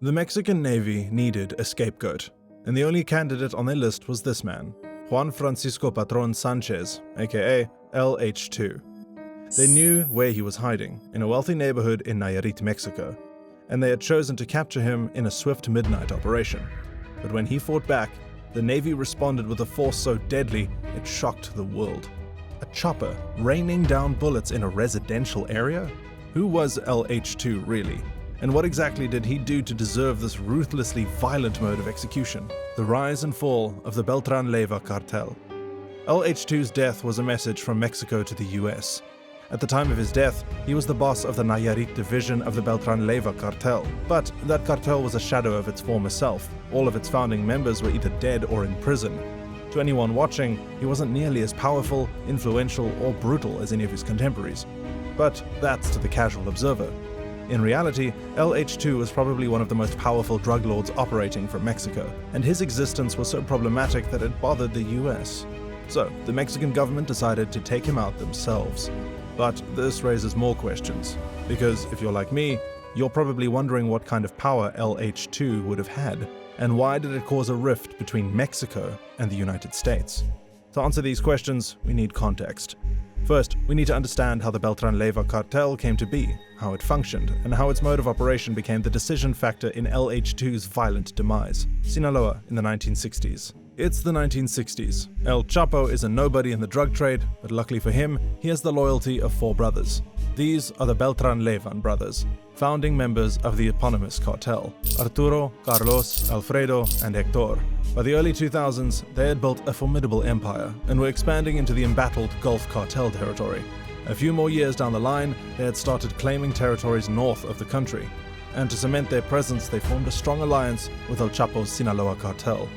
The Mexican Navy needed a scapegoat, and the only candidate on their list was this man, Juan Francisco Patron Sanchez, aka LH2. They knew where he was hiding, in a wealthy neighborhood in Nayarit, Mexico, and they had chosen to capture him in a swift midnight operation. But when he fought back, the Navy responded with a force so deadly it shocked the world. A chopper raining down bullets in a residential area? Who was LH2 really? And what exactly did he do to deserve this ruthlessly violent mode of execution? The rise and fall of the Beltran Leyva Cartel. LH2's death was a message from Mexico to the US. At the time of his death, he was the boss of the Nayarit division of the Beltran Leyva Cartel. But that cartel was a shadow of its former self. All of its founding members were either dead or in prison. To anyone watching, he wasn't nearly as powerful, influential, or brutal as any of his contemporaries. But that's to the casual observer. In reality, LH2 was probably one of the most powerful drug lords operating from Mexico, and his existence was so problematic that it bothered the US. So, the Mexican government decided to take him out themselves. But this raises more questions, because if you're like me, you're probably wondering what kind of power LH2 would have had, and why did it cause a rift between Mexico and the United States? To answer these questions, we need context. First, we need to understand how the Beltran Leyva Cartel came to be, how it functioned, and how its mode of operation became the decision factor in LH2's violent demise. Sinaloa in the 1960s. It's the 1960s. El Chapo is a nobody in the drug trade, but luckily for him, he has the loyalty of 4 brothers. These are the Beltran Levan Brothers, founding members of the eponymous cartel: Arturo, Carlos, Alfredo, and Hector. By the early 2000s, they had built a formidable empire and were expanding into the embattled Gulf cartel territory. A few more years down the line, they had started claiming territories north of the country. And to cement their presence, they formed a strong alliance with El Chapo's Sinaloa cartel.